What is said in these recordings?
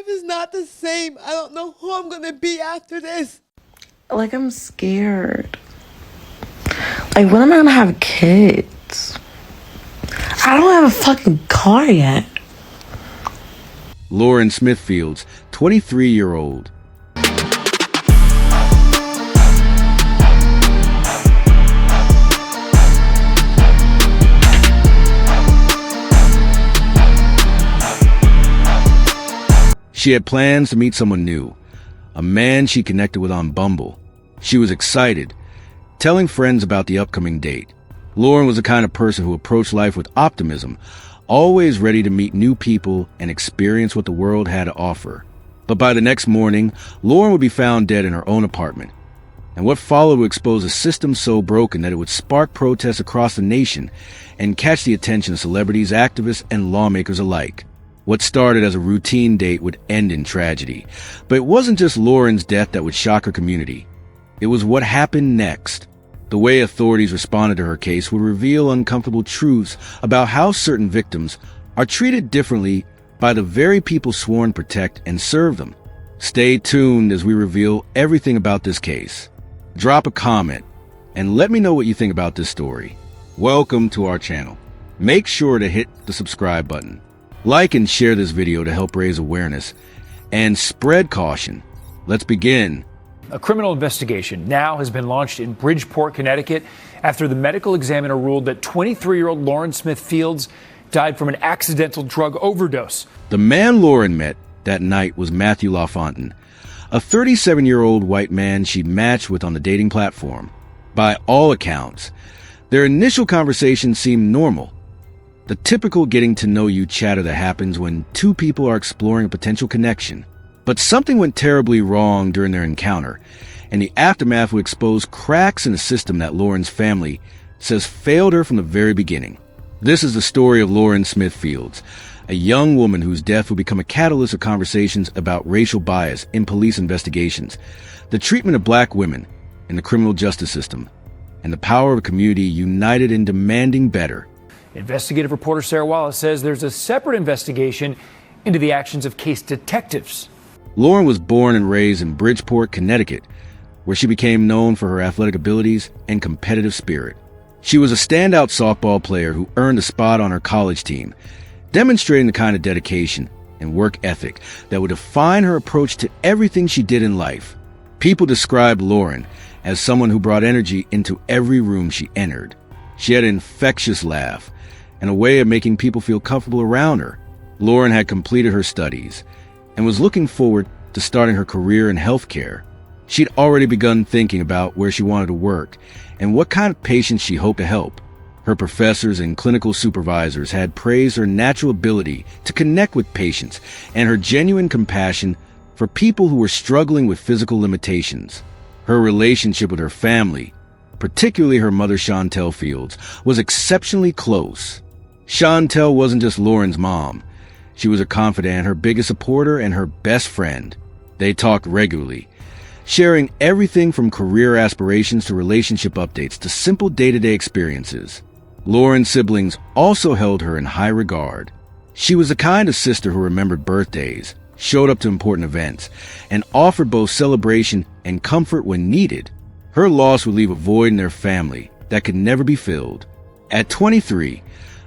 life is not the same. I don't know who I'm gonna be after this. Like, I'm scared. Like, when am I gonna have kids? I don't have a fucking car yet. Lauren Smithfields, 23-year-old. She had plans to meet someone new, a man she connected with on Bumble. She was excited, telling friends about the upcoming date. Lauren was the kind of person who approached life with optimism, always ready to meet new people and experience what the world had to offer. But by the next morning, Lauren would be found dead in her own apartment. And what followed would expose a system so broken that it would spark protests across the nation and catch the attention of celebrities, activists, and lawmakers alike. What started as a routine date would end in tragedy. But it wasn't just Lauren's death that would shock her community. It was what happened next. The way authorities responded to her case would reveal uncomfortable truths about how certain victims are treated differently by the very people sworn to protect and serve them. Stay tuned as we reveal everything about this case. Drop a comment and let me know what you think about this story. Welcome to our channel. Make sure to hit the subscribe button. Like and share this video to help raise awareness and spread caution. Let's begin. A criminal investigation now has been launched in Bridgeport, Connecticut, after the medical examiner ruled that 23-year-old Lauren Smithfields died from an accidental drug overdose. The man Lauren met that night was Matthew LaFountain, a 37-year-old white man she matched with on the dating platform. By all accounts, their initial conversation seemed normal. The typical getting-to-know-you chatter that happens when two people are exploring a potential connection. But something went terribly wrong during their encounter, and the aftermath would expose cracks in the system that Lauren's family says failed her from the very beginning. This is the story of Lauren Smithfields, a young woman whose death would become a catalyst of conversations about racial bias in police investigations, the treatment of black women in the criminal justice system, and the power of a community united in demanding better. Investigative reporter Sarah Wallace says there's a separate investigation into the actions of case detectives. Lauren was born and raised in Bridgeport, Connecticut, where she became known for her athletic abilities and competitive spirit. She was a standout softball player who earned a spot on her college team, demonstrating the kind of dedication and work ethic that would define her approach to everything she did in life. People described Lauren as someone who brought energy into every room she entered. She had an infectious laugh and a way of making people feel comfortable around her. Lauren had completed her studies and was looking forward to starting her career in healthcare. She'd already begun thinking about where she wanted to work and what kind of patients she hoped to help. Her professors and clinical supervisors had praised her natural ability to connect with patients and her genuine compassion for people who were struggling with physical limitations. Her relationship with her family, particularly her mother Chantel Fields, was exceptionally close. Chantel wasn't just Lauren's mom. She was her confidant, her biggest supporter, and her best friend. They talked regularly, sharing everything from career aspirations to relationship updates to simple day-to-day experiences. Lauren's siblings also held her in high regard. She was the kind of sister who remembered birthdays, showed up to important events, and offered both celebration and comfort when needed. Her loss would leave a void in their family that could never be filled. At 23,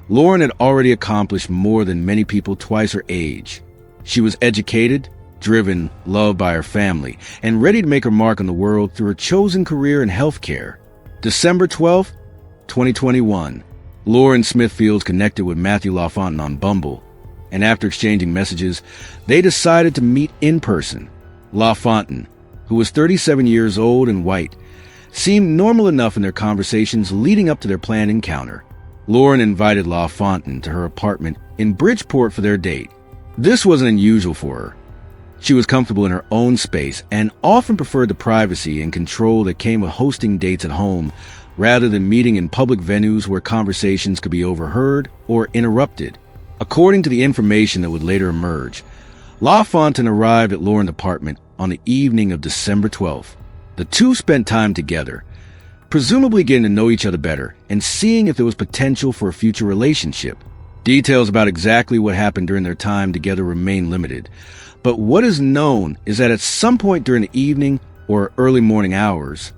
Lauren had already accomplished more than many people twice her age. She was educated, driven, loved by her family, and ready to make her mark on the world through her chosen career in healthcare. December 12, 2021, Lauren Smithfields connected with Matthew LaFountain on Bumble, and after exchanging messages, they decided to meet in person. LaFountain, who was 37 years old and white, seemed normal enough in their conversations leading up to their planned encounter. Lauren invited LaFountain to her apartment in Bridgeport for their date. This wasn't unusual for her. She was comfortable in her own space and often preferred the privacy and control that came with hosting dates at home rather than meeting in public venues where conversations could be overheard or interrupted. According to the information that would later emerge, LaFountain arrived at Lauren's apartment on the evening of December 12th. The two spent time together, presumably getting to know each other better and seeing if there was potential for a future relationship. Details about exactly what happened during their time together remain limited, but what is known is that at some point during the evening or early morning hours,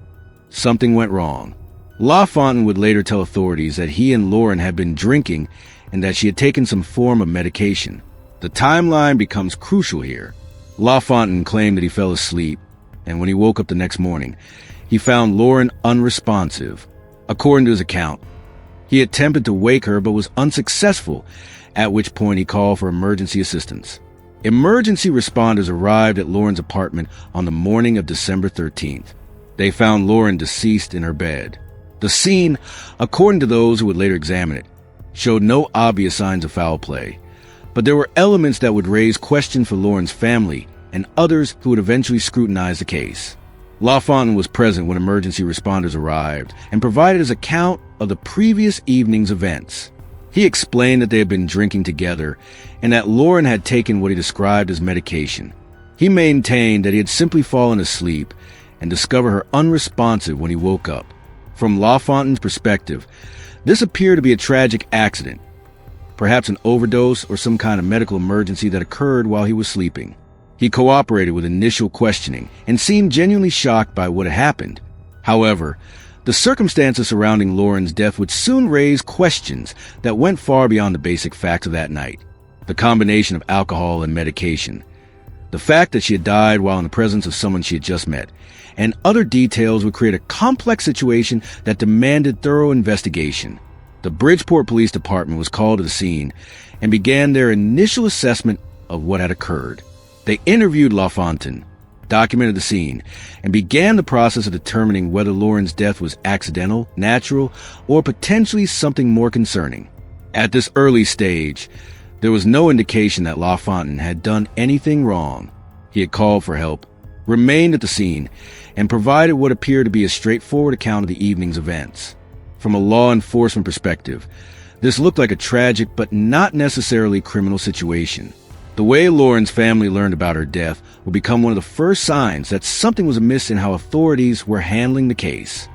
something went wrong. LaFountain would later tell authorities that he and Lauren had been drinking and that she had taken some form of medication. The timeline becomes crucial here. LaFountain claimed that he fell asleep, and when he woke up the next morning, he found Lauren unresponsive. According to his account, he attempted to wake her but was unsuccessful, at which point he called for emergency assistance. Emergency responders arrived at Lauren's apartment on the morning of December 13th. They found Lauren deceased in her bed. The scene, according to those who would later examine it, showed no obvious signs of foul play, but there were elements that would raise questions for Lauren's family and others who would eventually scrutinize the case. LaFountain was present when emergency responders arrived and provided his account of the previous evening's events. He explained that they had been drinking together and that Lauren had taken what he described as medication. He maintained that he had simply fallen asleep and discovered her unresponsive when he woke up. From LaFountain's perspective, this appeared to be a tragic accident, perhaps an overdose or some kind of medical emergency that occurred while he was sleeping. He cooperated with initial questioning and seemed genuinely shocked by what had happened. However, the circumstances surrounding Lauren's death would soon raise questions that went far beyond the basic facts of that night. The combination of alcohol and medication, the fact that she had died while in the presence of someone she had just met, and other details would create a complex situation that demanded thorough investigation. The Bridgeport Police Department was called to the scene and began their initial assessment of what had occurred. They interviewed LaFountain, documented the scene, and began the process of determining whether Lauren's death was accidental, natural, or potentially something more concerning. At this early stage, there was no indication that LaFountain had done anything wrong. He had called for help, remained at the scene, and provided what appeared to be a straightforward account of the evening's events. From a law enforcement perspective, this looked like a tragic but not necessarily criminal situation. The way Lauren's family learned about her death would become one of the first signs that something was amiss in how authorities were handling the case.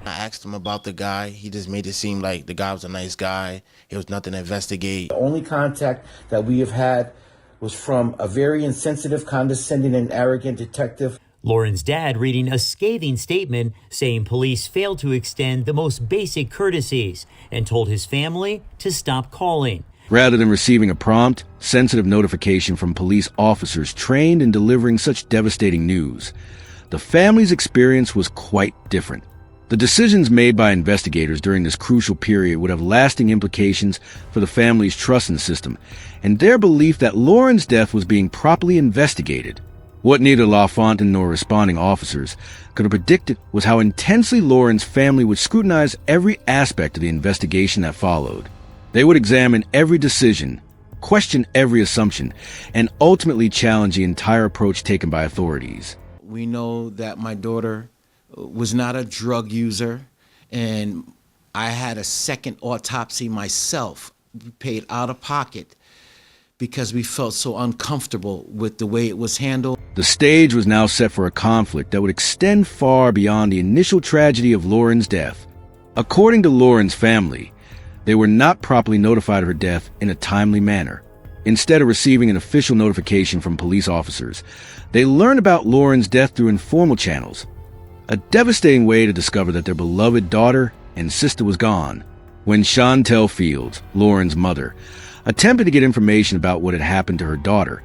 I asked him about the guy. He just made it seem like the guy was a nice guy. There was nothing to investigate. The only contact that we have had was from a very insensitive, condescending, and arrogant detective. Lauren's dad reading a scathing statement saying police failed to extend the most basic courtesies and told his family to stop calling. Rather than receiving a prompt, sensitive notification from police officers trained in delivering such devastating news, the family's experience was quite different. The decisions made by investigators during this crucial period would have lasting implications for the family's trust in the system and their belief that Lauren's death was being properly investigated. What neither LaFountain nor responding officers could have predicted was how intensely Lauren's family would scrutinize every aspect of the investigation that followed. They would examine every decision, question every assumption, and ultimately challenge the entire approach taken by authorities. We know that my daughter was not a drug user, and I had a second autopsy myself. We paid out of pocket because we felt so uncomfortable with the way it was handled. The stage was now set for a conflict that would extend far beyond the initial tragedy of Lauren's death. According to Lauren's family, they were not properly notified of her death in a timely manner. Instead of receiving an official notification from police officers, they learned about Lauren's death through informal channels, a devastating way to discover that their beloved daughter and sister was gone. When Chantel Fields, Lauren's mother, attempted to get information about what had happened to her daughter,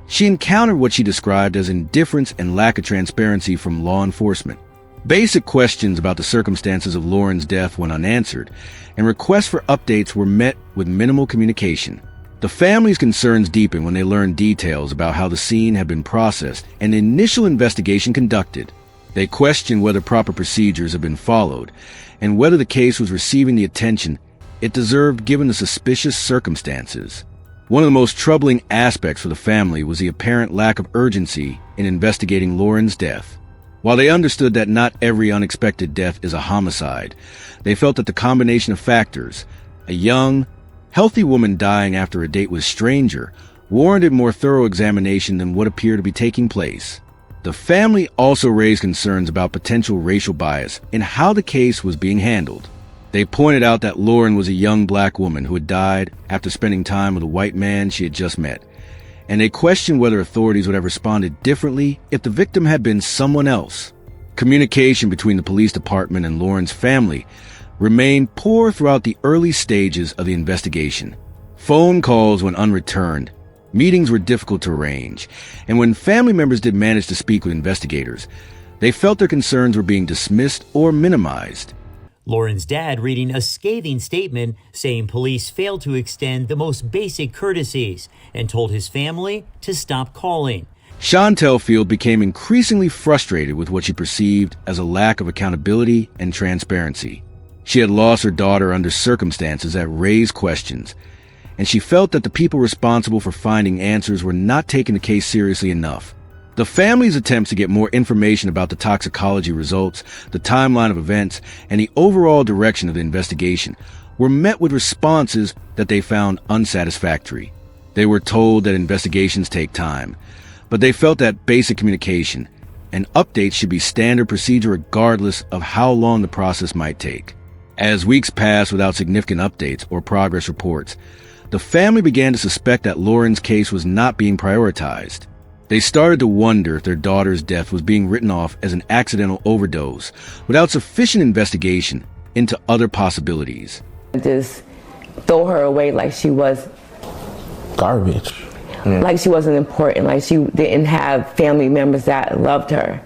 she encountered what she described as indifference and lack of transparency from law enforcement. Basic questions about the circumstances of Lauren's death went unanswered, and requests for updates were met with minimal communication. The family's concerns deepened when they learned details about how the scene had been processed and the initial investigation conducted. They questioned whether proper procedures had been followed, and whether the case was receiving the attention it deserved given the suspicious circumstances. One of the most troubling aspects for the family was the apparent lack of urgency in investigating Lauren's death. While they understood that not every unexpected death is a homicide, they felt that the combination of factors, a young, healthy woman dying after a date with a stranger, warranted more thorough examination than what appeared to be taking place. The family also raised concerns about potential racial bias in how the case was being handled. They pointed out that Lauren was a young black woman who had died after spending time with a white man she had just met, and they questioned whether authorities would have responded differently if the victim had been someone else. Communication between the police department and Lauren's family remained poor throughout the early stages of the investigation. Phone calls went unreturned, meetings were difficult to arrange, and when family members did manage to speak with investigators, they felt their concerns were being dismissed or minimized. Lauren's dad reading a scathing statement saying police failed to extend the most basic courtesies and told his family to stop calling. Chantel Field became increasingly frustrated with what she perceived as a lack of accountability and transparency. She had lost her daughter under circumstances that raised questions, and she felt that the people responsible for finding answers were not taking the case seriously enough. The family's attempts to get more information about the toxicology results, the timeline of events, and the overall direction of the investigation were met with responses that they found unsatisfactory. They were told that investigations take time, but they felt that basic communication and updates should be standard procedure regardless of how long the process might take. As weeks passed without significant updates or progress reports, the family began to suspect that Lauren's case was not being prioritized. They started to wonder if their daughter's death was being written off as an accidental overdose without sufficient investigation into other possibilities. Just throw her away like she was garbage. Like she wasn't important, like she didn't have family members that loved her.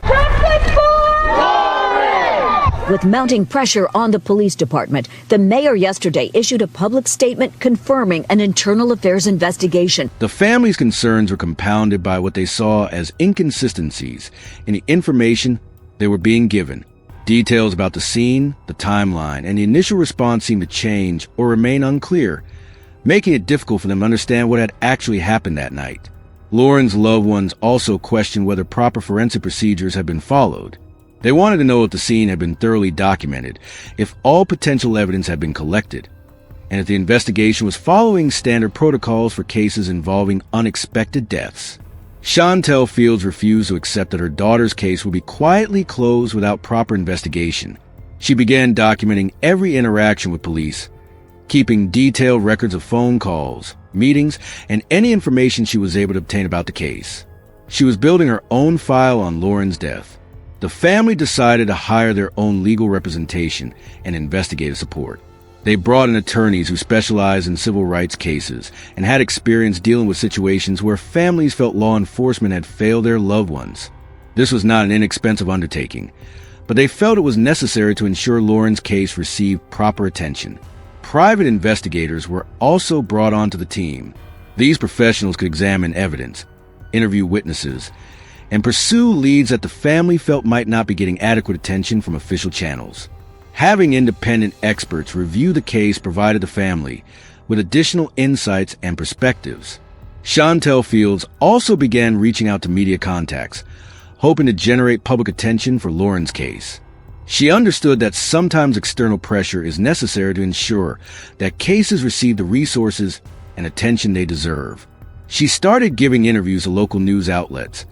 With mounting pressure on the police department, the mayor yesterday issued a public statement confirming an internal affairs investigation. The family's concerns were compounded by what they saw as inconsistencies in the information they were being given. Details about the scene, the timeline, and the initial response seemed to change or remain unclear, making it difficult for them to understand what had actually happened that night. Lauren's loved ones also questioned whether proper forensic procedures had been followed. They wanted to know if the scene had been thoroughly documented, if all potential evidence had been collected, and if the investigation was following standard protocols for cases involving unexpected deaths. Chantel Fields refused to accept that her daughter's case would be quietly closed without proper investigation. She began documenting every interaction with police, keeping detailed records of phone calls, meetings, and any information she was able to obtain about the case. She was building her own file on Lauren's death. The family decided to hire their own legal representation and investigative support. They brought in attorneys who specialized in civil rights cases and had experience dealing with situations where families felt law enforcement had failed their loved ones. This was not an inexpensive undertaking, but they felt it was necessary to ensure Lauren's case received proper attention. Private investigators were also brought onto the team. These professionals could examine evidence, interview witnesses, and pursue leads that the family felt might not be getting adequate attention from official channels. Having independent experts review the case provided the family with additional insights and perspectives. Chantel Fields also began reaching out to media contacts, hoping to generate public attention for Lauren's case. She understood that sometimes external pressure is necessary to ensure that cases receive the resources and attention they deserve. She started giving interviews to local news outlets,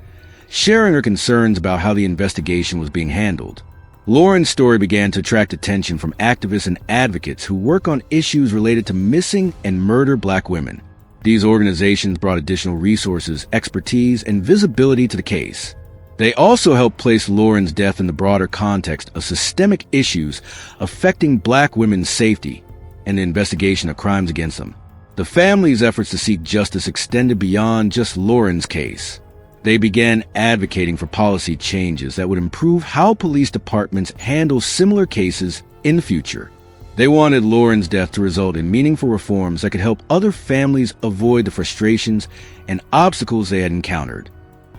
sharing her concerns about how the investigation was being handled. Lauren's story began to attract attention from activists and advocates who work on issues related to missing and murdered black women. These organizations brought additional resources, expertise, and visibility to the case. They also helped place Lauren's death in the broader context of systemic issues affecting black women's safety and the investigation of crimes against them. The family's efforts to seek justice extended beyond just Lauren's case. They began advocating for policy changes that would improve how police departments handle similar cases in the future. They wanted Lauren's death to result in meaningful reforms that could help other families avoid the frustrations and obstacles they had encountered.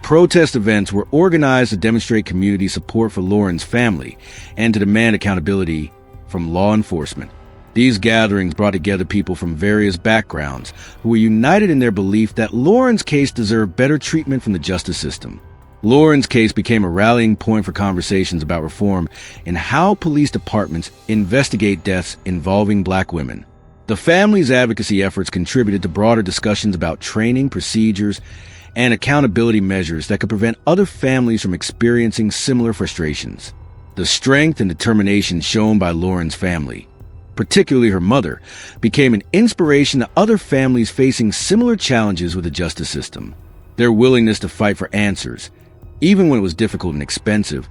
Protest events were organized to demonstrate community support for Lauren's family and to demand accountability from law enforcement. These gatherings brought together people from various backgrounds who were united in their belief that Lauren's case deserved better treatment from the justice system. Lauren's case became a rallying point for conversations about reform in how police departments investigate deaths involving black women. The family's advocacy efforts contributed to broader discussions about training, procedures, and accountability measures that could prevent other families from experiencing similar frustrations. The strength and determination shown by Lauren's family particularly her mother, became an inspiration to other families facing similar challenges with the justice system. Their willingness to fight for answers, even when it was difficult and expensive,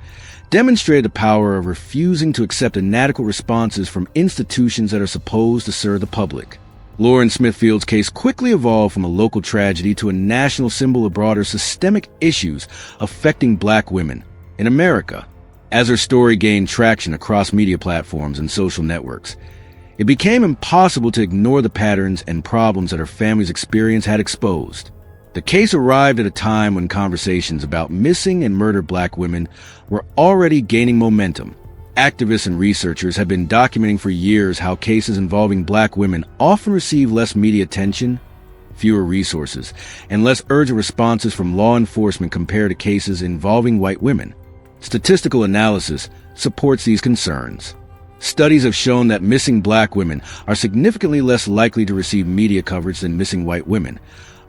demonstrated the power of refusing to accept inadequate responses from institutions that are supposed to serve the public. Lauren Smithfield's case quickly evolved from a local tragedy to a national symbol of broader systemic issues affecting Black women in America. As her story gained traction across media platforms and social networks, it became impossible to ignore the patterns and problems that her family's experience had exposed. The case arrived at a time when conversations about missing and murdered Black women were already gaining momentum. Activists and researchers have been documenting for years how cases involving Black women often receive less media attention, fewer resources, and less urgent responses from law enforcement compared to cases involving white women. Statistical analysis supports these concerns. Studies have shown that missing Black women are significantly less likely to receive media coverage than missing white women,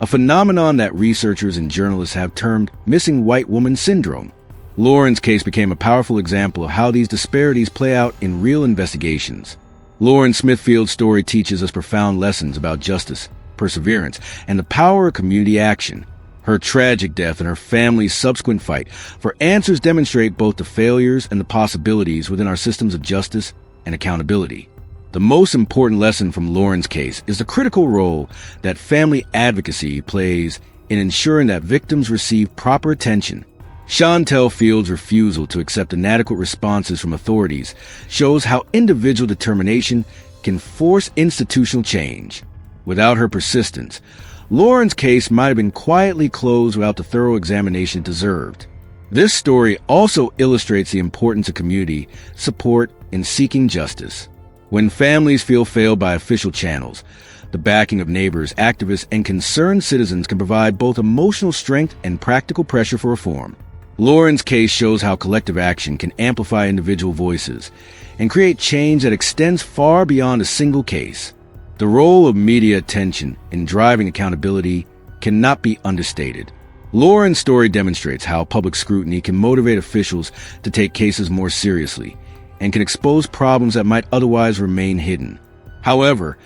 a phenomenon that researchers and journalists have termed missing white woman syndrome. Lauren's case became a powerful example of how these disparities play out in real investigations. Lauren Smithfield's story teaches us profound lessons about justice, perseverance, and the power of community action. Her tragic death and her family's subsequent fight for answers demonstrate both the failures and the possibilities within our systems of justice and accountability. The most important lesson from Lauren's case is the critical role that family advocacy plays in ensuring that victims receive proper attention. Chantel Field's refusal to accept inadequate responses from authorities shows how individual determination can force institutional change. Without her persistence, Lauren's case might have been quietly closed without the thorough examination it deserved. This story also illustrates the importance of community support in seeking justice. When families feel failed by official channels, the backing of neighbors, activists, and concerned citizens can provide both emotional strength and practical pressure for reform. Lauren's case shows how collective action can amplify individual voices and create change that extends far beyond a single case. The role of media attention in driving accountability cannot be understated. Lauren's story demonstrates how public scrutiny can motivate officials to take cases more seriously and can expose problems that might otherwise remain hidden. However,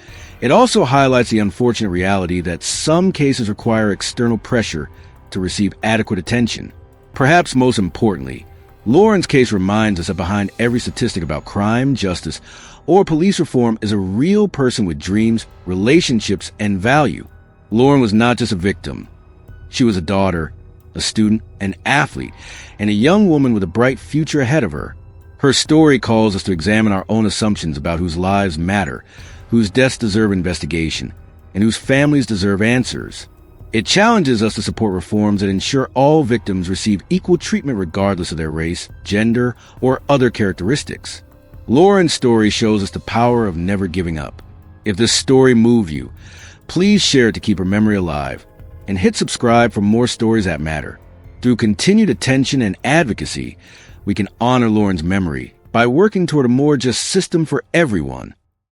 it also highlights the unfortunate reality that some cases require external pressure to receive adequate attention. Perhaps most importantly, Lauren's case reminds us that behind every statistic about crime, justice, or police reform is a real person with dreams, relationships, and value. Lauren was not just a victim. She was a daughter, a student, an athlete, and a young woman with a bright future ahead of her. Her story calls us to examine our own assumptions about whose lives matter, whose deaths deserve investigation, and whose families deserve answers. It challenges us to support reforms that ensure all victims receive equal treatment regardless of their race, gender, or other characteristics. Lauren's story shows us the power of never giving up. If this story moved you, please share it to keep her memory alive, and hit subscribe for more stories that matter. Through continued attention and advocacy, we can honor Lauren's memory by working toward a more just system for everyone.